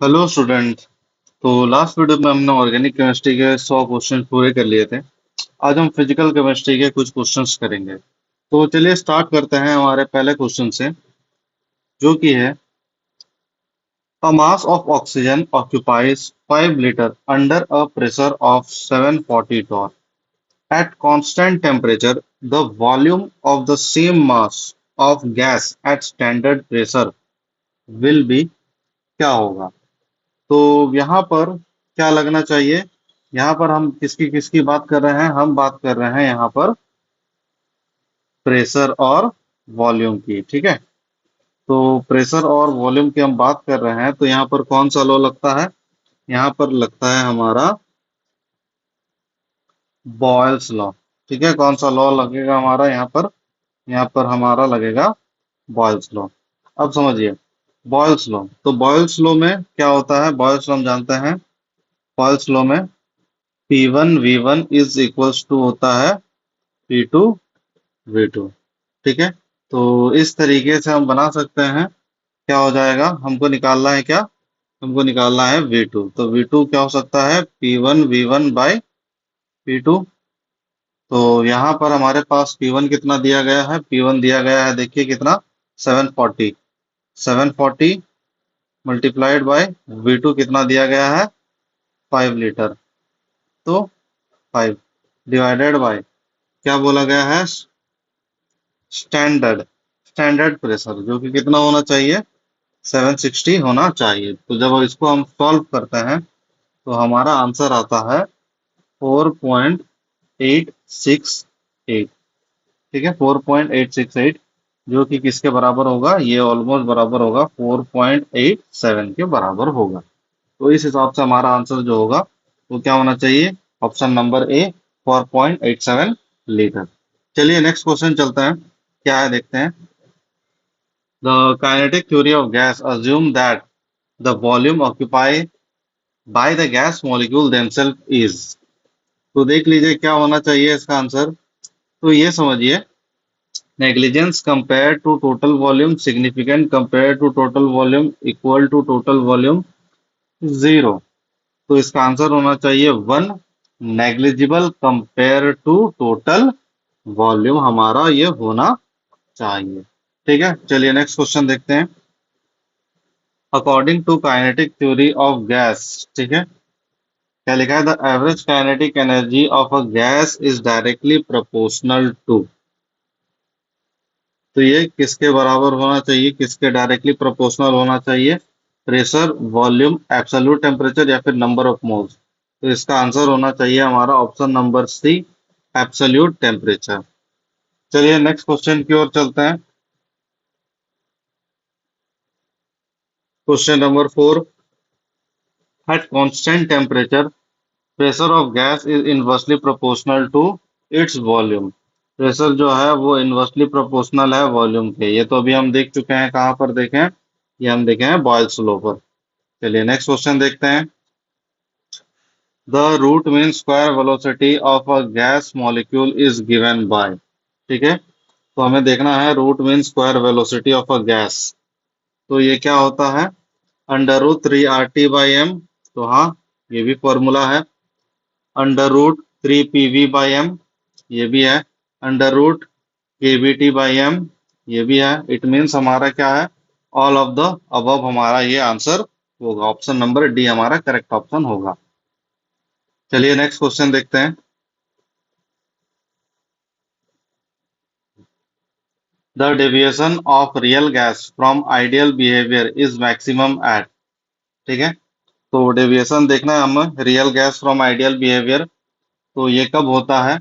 Hello student. तो last video में हमने ऑर्गेनिक केमिस्ट्री के 100 क्वेश्चन पूरे कर लिए थे। आज हम फिजिकल केमिस्ट्री के कुछ क्वेश्चंस करेंगे। तो चलिए स्टार्ट करते हैं हमारे पहले क्वेश्चन से, जो कि है a mass of oxygen occupies 5 litre under a pressure of 740 torr. At constant temperature, the volume of the same mass of gas at standard pressure will be क्या होगा। तो यहाँ पर क्या लगना चाहिए। यहाँ पर हम किसकी किसकी बात कर रहे हैं, हम बात कर रहे हैं यहाँ पर प्रेशर और वॉल्यूम की। ठीक है, तो प्रेशर और वॉल्यूम की हम बात कर रहे हैं, तो यहाँ पर कौन सा लॉ लगता है। यहाँ पर लगता है हमारा बॉयल्स लॉ। ठीक है, कौन सा लॉ लगेगा हमारा यहाँ पर। यहाँ पर हमारा लगेगा बॉयल्स लॉ। अब समझिए बॉयल्स लॉ। तो बॉयल्स लॉ में क्या होता है, बॉयल्स लॉ हम जानते हैं। बॉयल्स लॉ में P1 V1 is equals to होता है P2 V2। ठीक है, तो इस तरीके से हम बना सकते हैं। क्या हो जाएगा, हमको निकालना है क्या, हमको निकालना है V2। तो V2 क्या हो सकता है, P1 V1 बाई P2। तो यहाँ पर हमारे पास P1 कितना दिया गया है, P1 दिया गया है, देखिए कितना, 740। 740 मल्टीप्लाइड बाय V2 कितना दिया गया है, 5 लीटर। तो 5 डिवाइडेड बाय क्या बोला गया है, स्टैंडर्ड स्टैंडर्ड प्रेशर, जो कि कितना होना चाहिए, 760 होना चाहिए। तो जब इसको हम सॉल्व करते हैं तो हमारा आंसर आता है 4.868। ठीक है, 4.868, जो कि किसके बराबर होगा, ये ऑलमोस्ट बराबर होगा 4.87 के बराबर होगा। तो इस हिसाब से हमारा आंसर जो होगा वो क्या होना चाहिए, ऑप्शन नंबर ए, 4.87 लीटर। चलिए नेक्स्ट क्वेश्चन चलते हैं, क्या है देखते हैं। The kinetic theory of gas assume that the volume occupied by the gas molecule themselves is। तो देख लीजिए क्या होना चाहिए इसका आंसर। तो ये समझिए, negligence compare to total volume, significant compare to total volume, equal to total volume, zero. तो इसका आंसर होना चाहिए 1। Negligible compare to total volume हमारा ये होना चाहिए। ठीक है, चलिए नेक्स्ट क्वेश्चन देखते हैं। According to kinetic theory of gas, ठीक है, क्या लिखा है, the average kinetic energy of a gas is directly proportional to. तो ये किसके बराबर होना चाहिए, किसके डायरेक्टली प्रोपोर्शनल होना चाहिए, प्रेशर, वॉल्यूम, एब्सोल्यूट टेम्परेचर या फिर नंबर ऑफ मोल्स। तो इसका आंसर होना चाहिए हमारा option number C, absolute temperature. चलिए नेक्स्ट क्वेश्चन की ओर चलते हैं। Question number 4, at constant temperature pressure of gas is inversely proportional to its volume. Pressure जो है वो इनवर्सली प्रोपोर्शनल है वॉल्यूम के। ये तो अभी हम देख चुके हैं, कहाँ पर देखे हैं, ये हम देखे हैं बॉयल्स लॉ पर। चलिए नेक्स्ट क्वेश्चन देखते हैं। The root mean square velocity of a gas molecule is given by. ठीक है, तो हमें देखना है root mean square velocity of a gas. तो ये क्या होता है, √3 RT/m। तो हाँ, ये भी फॉर्मूला है। √3 PV/m, ये भी है। √KBT/m, ये भी है। इट मीन्स हमारा क्या है, ऑल ऑफ द अबव हमारा ये आंसर होगा। ऑप्शन नंबर डी हमारा करेक्ट ऑप्शन होगा। चलिए नेक्स्ट क्वेश्चन देखते हैं। The deviation of real gas from ideal behaviour is maximum at. ठीक है, तो डेविएशन देखना है हमें, real gas from ideal behaviour. तो ये कब होता है,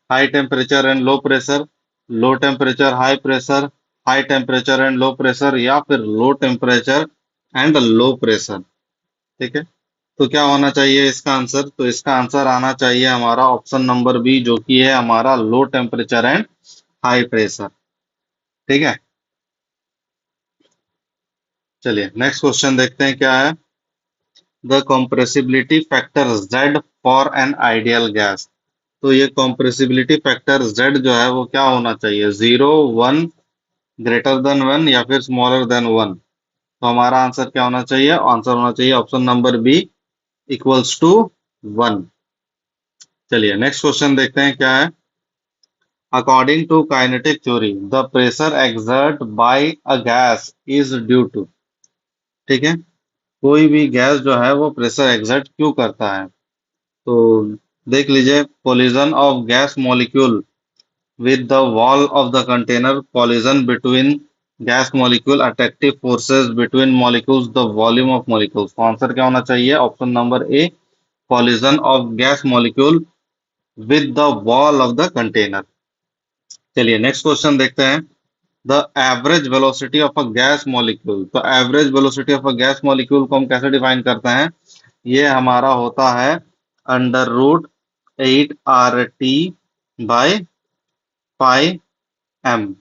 high temperature and low pressure, low temperature high pressure, high temperature and low pressure, या फिर low temperature and low pressure. ठीक है, तो क्या होना चाहिए इसका आंसर, तो इसका आंसर आना चाहिए हमारा ऑप्शन नंबर बी, जो कि है हमारा लो टेम्परेचर एंड हाई प्रेशर। ठीक है, चलिए नेक्स्ट क्वेश्चन देखते हैं क्या है। The compressibility factor Z for an ideal gas. तो ये कंप्रेसिबिलिटी फैक्टर Z जो है वो क्या होना चाहिए, 0, 1, ग्रेटर देन 1 या फिर स्मॉलर देन 1। तो हमारा आंसर क्या होना चाहिए? आंसर होना चाहिए option number B equals to 1। चलिए नेक्स्ट क्वेश्चन देखते हैं क्या है। According to kinetic theory the pressure exert by a gas is due to. ठीक है, कोई भी गैस जो है वो प्रेशर एक्सर्ट क्यों करता है? तो देख लीजिए, collision of gas molecule with the wall of the container, collision between gas molecule, attractive forces between molecules, the volume of molecules। तो आंसर क्या होना चाहिए? Option number A, collision of gas molecule with the wall of the container। चलिए next question देखते हैं। The average velocity of a gas molecule. तो average velocity of a gas molecule को हम कैसे डिफाइन करते हैं? ये हमारा होता है √8 RT बाय पाई एम।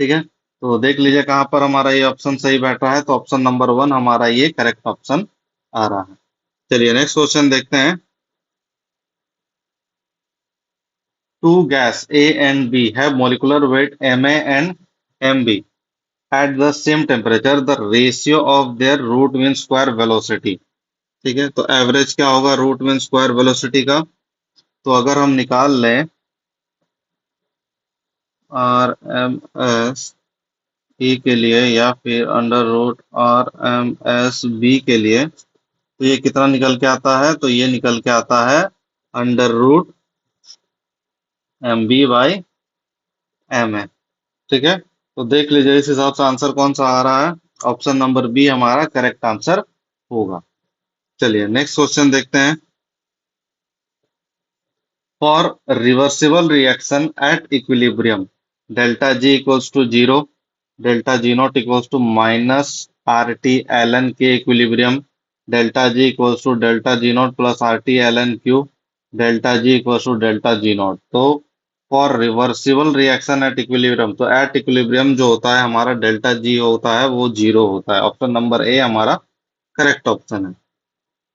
ठीक है, तो देख लीजिए कहाँ पर हमारा ये ऑप्शन सही बैठ रहा है। तो ऑप्शन नंबर 1 हमारा ये करेक्ट ऑप्शन आ रहा है। चलिए नेक्स्ट क्वेश्चन देखते हैं। Two gas A and B have molecular weight Ma and Mb at the same temperature, the ratio of their root mean square velocity। ठीक है, तो एवरेज क्या होगा रूट मीन स्क्वायर वेलोसिटी का? तो अगर हम निकाल लें RMS E के लिए या फिर √RMS B के लिए, तो ये कितना निकल के आता है? तो ये निकल के आता है √MB/Ma। ठीक है, तो देख लीजिए इस हिसाब से आंसर कौन सा आ रहा है? ऑप्शन नंबर बी हमारा करेक्ट आंसर होगा। चलिए नेक्स्ट क्वेश्चन देखते हैं। For reversible reaction at equilibrium delta G equals to 0, delta G not equals to -RT ln K equilibrium, delta G equals to delta G not plus RT ln Q, delta G equals to delta G not. तो for reversible reaction at equilibrium, तो at equilibrium जो होता है हमारा delta G होता है वो 0 होता है। ऑप्शन नंबर ए हमारा करेक्ट ऑप्शन है।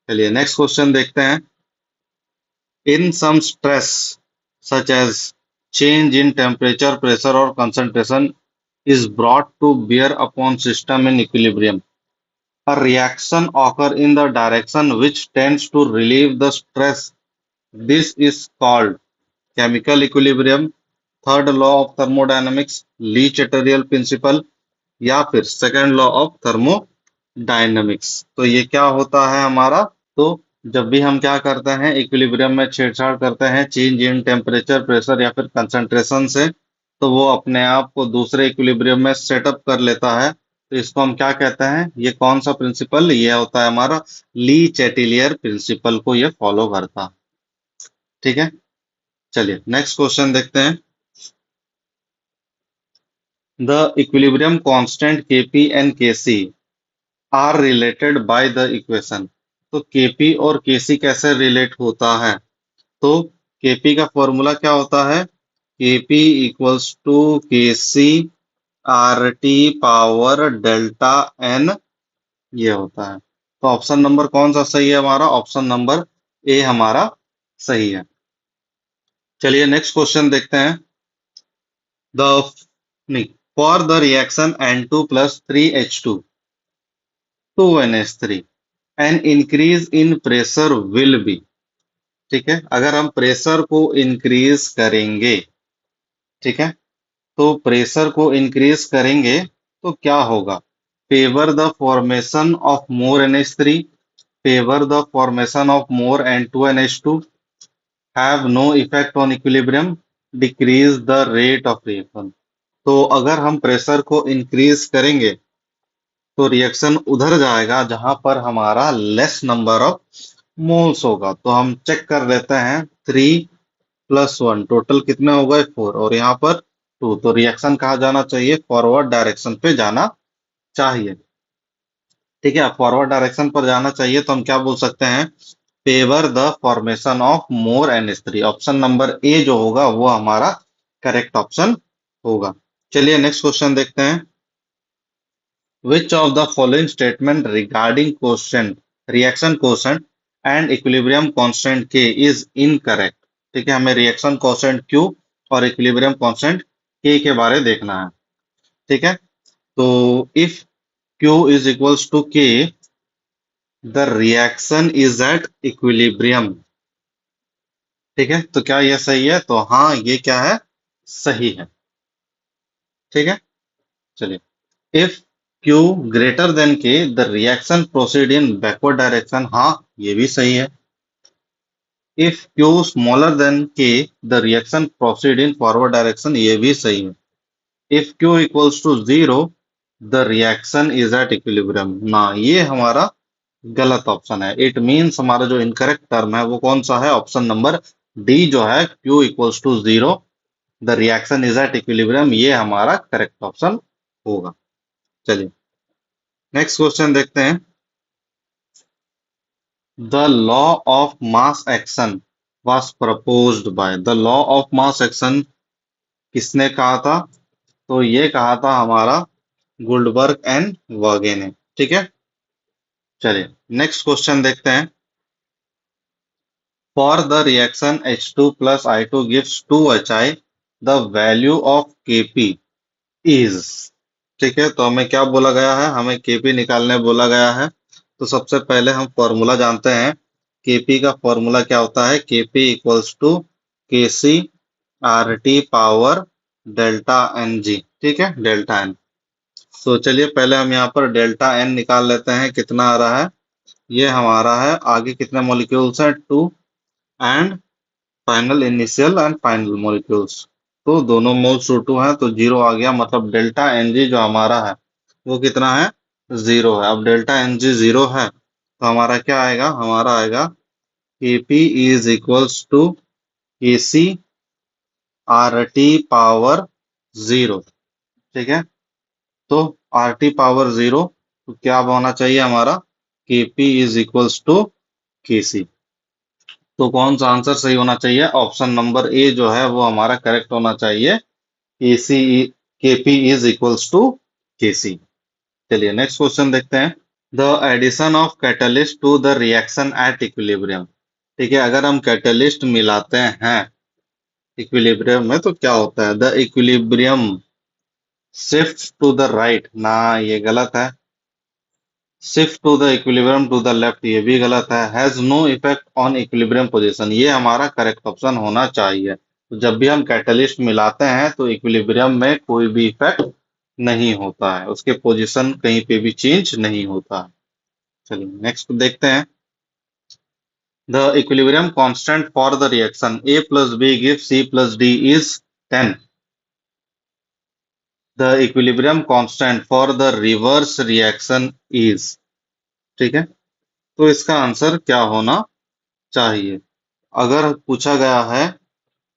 चलिए नेक्स्ट क्वेश्चन देखते हैं। In some stress, such as change in temperature, pressure, or concentration, is brought to bear upon system in equilibrium, a reaction occur in the direction which tends to relieve the stress. This is called chemical equilibrium, third law of thermodynamics, Le Chatelier principle, या फिर second law of thermodynamics. तो ये क्या होता है हमारा? तो जब भी हम क्या करते हैं इक्विलिब्रियम में छेड़छाड़ करते हैं चेंज इन टेम्परेचर, प्रेशर या फिर कंसंट्रेशन से, तो वो अपने आप को दूसरे इक्विलिब्रियम में सेटअप कर लेता है। तो इसको हम क्या कहते हैं? ये कौन सा प्रिंसिपल? ये होता है हमारा ली चैटिलियर प्रिंसिपल को ये फॉलो करता है। ठीक है, चलिए नेक्स्ट क्वेश्चन देखते हैं। The equilibrium constant Kp and Kc are related by the equation. तो Kp और Kc कैसे रिलेट होता है? तो Kp का फॉर्मूला क्या होता है? Kp equals to Kc RT power delta N, ये होता है। तो ऑप्शन नंबर कौन सा सही है हमारा? ऑप्शन नंबर ए हमारा सही है। चलिए नेक्स्ट क्वेश्चन देखते हैं। द नहीं, for the reaction N2 plus 3H2 2NH3 an increase in pressure will be. ठीक है, अगर हम प्रेशर को इंक्रीज करेंगे, ठीक है, तो प्रेशर को इंक्रीज करेंगे तो क्या होगा? Favour the formation of more NH3, favour the formation of more N2NH2, have no effect on equilibrium, decrease the rate of reaction. तो अगर हम प्रेशर को इंक्रीज करेंगे तो रिएक्शन उधर जाएगा जहां पर हमारा लेस नंबर ऑफ मोल्स होगा। तो हम चेक कर लेते हैं, 3 + 1 टोटल कितने हो गए? 4, और यहाँ पर 2। तो रिएक्शन कहाँ जाना चाहिए? फॉरवर्ड डायरेक्शन पे जाना चाहिए। ठीक है, फॉरवर्ड डायरेक्शन पर जाना चाहिए तो हम क्या बोल सकते हैं? Favour the formation of more NH3। Option number ए जो होगा वो हमारा करेक्ट ऑप्शन होगा। चलिए नेक्स्ट क्वेश्चन देखते हैं। Which of the following statement regarding quotient, reaction quotient and equilibrium constant K is incorrect? ठीक है, हमें रिएक्शन कोशेंट Q और इक्विलिब्रियम कांस्टेंट K के बारे देखना है। ठीक है, तो if Q is equals to K, the reaction is at equilibrium। ठीक है, तो क्या यह सही है? तो हाँ, ये क्या है? सही है। ठीक है, चलिए। If Q greater than K, the reaction proceed in backward direction. हाँ, ये भी सही है। If Q smaller than K, the reaction proceed in forward direction. ये भी सही है। If Q equals to zero, the reaction is at equilibrium. ना, ये हमारा गलत ऑप्शन है। इट मीन्स हमारा जो इनकरेक्ट टर्म है वो कौन सा है? ऑप्शन नंबर डी जो है, Q equals to zero, the reaction is at equilibrium, ये हमारा करेक्ट ऑप्शन होगा। चलिए नेक्स्ट क्वेश्चन देखते हैं। The law of mass action was proposed by। The law of mass action किसने कहा था? तो ये कहा था हमारा गुल्डबर्ग एंड वर्गे ने। ठीक है, चलिए नेक्स्ट क्वेश्चन देखते हैं। For the reaction H2 plus I2 gives 2HI, the value of Kp is. ठीक है, तो हमें क्या बोला गया है? हमें Kp निकालने बोला गया है। तो सबसे पहले हम फॉर्मूला जानते हैं। Kp का फॉर्मूला क्या होता है? Kp equals to Kc RT power delta NG। ठीक है, डेल्टा एन। तो चलिए पहले हम यहाँ पर डेल्टा एन निकाल लेते हैं। कितना आ रहा है? ये हमारा है, आगे कितने मॉलिक्यूल्स हैं? 2, and final initial and final molecules. तो दोनों मोल्स टू 2 हैं, तो जीरो आ गया। मतलब डेल्टा एनजी जो हमारा है वो कितना है? जीरो है। अब डेल्टा एनजी जीरो है तो हमारा क्या आएगा? हमारा आएगा Kp is equals to Kc RT power zero. ठीक है, तो RT पावर जीरो, तो क्या होना चाहिए हमारा? Kp is equals to Kc। तो कौन सा आंसर सही होना चाहिए? ऑप्शन नंबर ए जो है वो हमारा करेक्ट होना चाहिए। Kc Kp is equals to Kc। चलिए नेक्स्ट क्वेश्चन देखते हैं। The addition of catalyst to the reaction at equilibrium. ठीक है, अगर हम कैटलिस्ट मिलाते हैं इक्विलिब्रियम में तो क्या होता है? The equilibrium shift to the right. ना, ये गलत है। Shift to the equilibrium to the left, ये भी गलत है। Has no effect on equilibrium position, ये हमारा करेक्ट ऑप्शन होना चाहिए। तो जब भी हम कैटलिस्ट मिलाते हैं तो इक्विलिब्रियम में कोई भी इफेक्ट नहीं होता है, उसके पोजीशन कहीं पे भी चेंज नहीं होता है। चलिए नेक्स्ट देखते हैं। The equilibrium constant for the reaction A plus B gives C plus D is 10। The equilibrium constant for the reverse reaction is. ठीक है, तो इसका आंसर क्या होना चाहिए? अगर पूछा गया है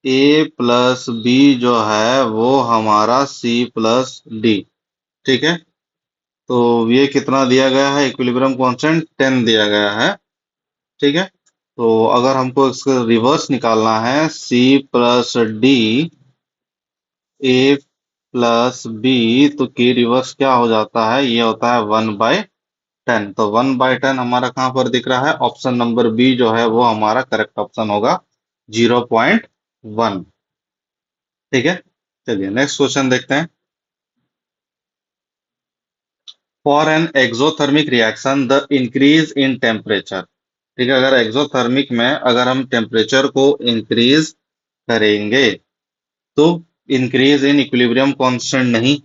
A प्लस बी जो है वो हमारा C प्लस डी। ठीक है, तो ये कितना दिया गया है? इक्विलिब्रियम कांस्टेंट 10 दिया गया है। ठीक है, तो अगर हमको इसका रिवर्स निकालना है, C plus D A plus B, तो के रिवर्स क्या हो जाता है? ये होता है 1/10। तो 1/10 हमारा कहां पर दिख रहा है? ऑप्शन नंबर बी जो है वो हमारा करेक्ट ऑप्शन होगा, 0.1। ठीक है, चलिए नेक्स्ट क्वेश्चन देखते हैं। For an exothermic reaction the increase in temperature. ठीक है, अगर एक्सोथर्मिक में अगर हम टेम्परेचर को इंक्रीज करेंगे तो इंक्रीज इन इक्विलिब्रियम कांस्टेंट नहीं,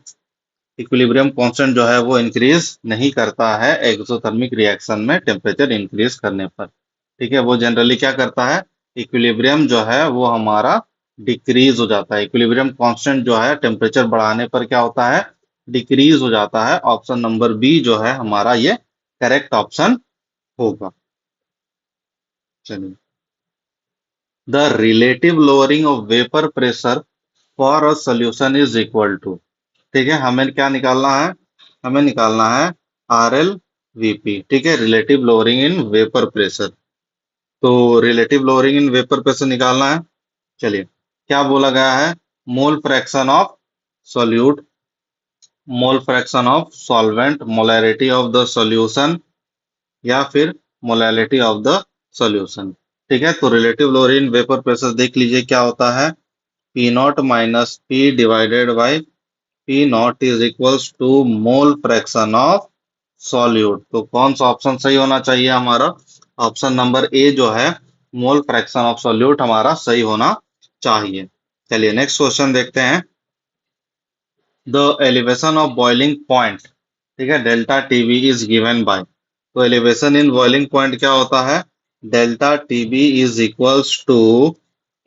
इक्विलिब्रियम कांस्टेंट जो है वो इंक्रीज नहीं करता है एक्सोथर्मिक रिएक्शन में टेम्परेचर इंक्रीज करने पर। ठीक है, वो जनरली क्या करता है? इक्विलिब्रियम जो है वो हमारा डिक्रीज हो जाता है। इक्विलिब्रियम कांस्टेंट जो है टेम्परेचर बढ़ाने पर क्या होता है? डिक्रीज हो जाता है। ऑप्शन नंबर बी जो है हमारा ये करेक्ट ऑप्शन होगा। चलिए, the relative lowering of vapour pressure for a solution is equal to. ठीक है, हमें क्या निकालना है? हमें निकालना है RLVP। ठीक है, relative lowering in vapour pressure. तो relative lowering in vapour pressure निकालना है। चलिए, क्या बोला गया है? Mole fraction of solute, mole fraction of solvent, molarity of the solution, या फिर मोलैलिटी ऑफ द सॉल्यूशन। ठीक है, तो relative lowering in vapour pressure देख लीजिए क्या होता है। P not minus P divided by P not is equals to mole fraction of solute. तो कौन सा ऑप्शन सही होना चाहिए हमारा? ऑप्शन नंबर ए जो है मोल फ्रैक्शन ऑफ सॉल्यूट हमारा सही होना चाहिए। चलिए नेक्स्ट क्वेश्चन देखते हैं। The elevation of boiling point, ठीक है, delta TB is given by. तो एलिवेशन इन बॉइलिंग पॉइंट क्या होता है? Delta TB is equals to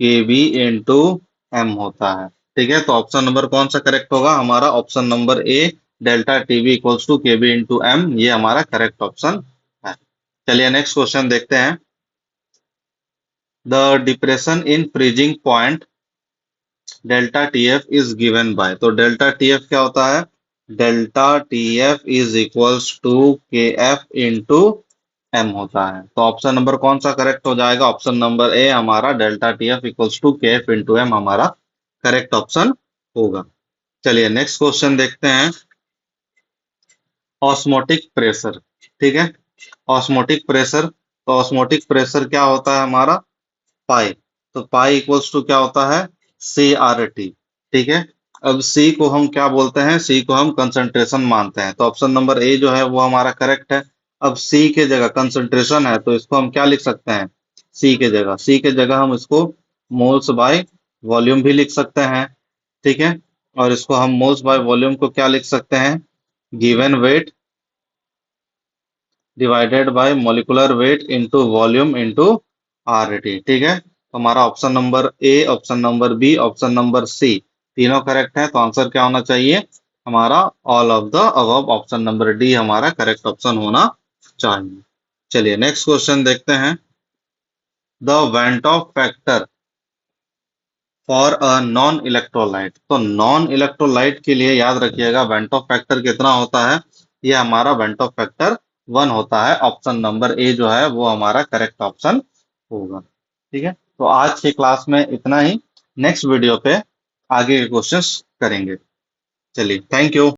K B into M होता है। ठीक है, तो ऑप्शन नंबर कौन सा करेक्ट होगा हमारा? Option number A, delta TB equals to K B into M, ये हमारा करेक्ट ऑप्शन है। चलिए नेक्स्ट क्वेश्चन देखते हैं। The depression in freezing point delta T F is given by. तो डेल्टा टी एफ क्या होता है? Delta T F is equals to K F into M होता है। तो ऑप्शन नंबर कौन सा करेक्ट हो जाएगा? ऑप्शन नंबर ए हमारा delta T F equals to K F into M हमारा करेक्ट ऑप्शन होगा। चलिए नेक्स्ट क्वेश्चन देखते हैं। ऑस्मोटिक प्रेशर, ठीक है, ऑस्मोटिक प्रेशर। तो ऑस्मोटिक प्रेशर क्या होता है हमारा? पाई। तो पाई इक्वल्स टू क्या होता है? C R T. ठीक है, अब सी को हम क्या बोलते हैं? सी को हम कंसंट्रेशन मानते हैं। तो ऑप्शन नंबर ए जो है वो हमारा करेक्ट है। अब सी के जगह कंसंट्रेशन है तो इसको हम क्या लिख सकते हैं? सी के जगह हम इसको मोल्स बाय वॉल्यूम भी लिख सकते हैं। ठीक है, और इसको हम मोल्स बाय वॉल्यूम को क्या लिख सकते हैं? Given weight divided by molecular weight into volume into RT. ठीक है, तो हमारा option number A, option number B, option number C तीनों करेक्ट है। तो आंसर क्या होना चाहिए हमारा? All of the above, option number D हमारा करेक्ट ऑप्शन होना चाहिए। चलिए नेक्स्ट क्वेश्चन देखते हैं। The van't Hoff factor for a non electrolyte. तो नॉन इलेक्ट्रोलाइट के लिए याद रखिएगा वेंट ऑफ फैक्टर कितना होता है? ये हमारा वेंट ऑफ फैक्टर 1 होता है। ऑप्शन नंबर ए जो है वो हमारा करेक्ट ऑप्शन होगा। ठीक है, तो आज की क्लास में इतना ही। नेक्स्ट वीडियो पे आगे के क्वेश्चंस करेंगे। चलिए, थैंक यू।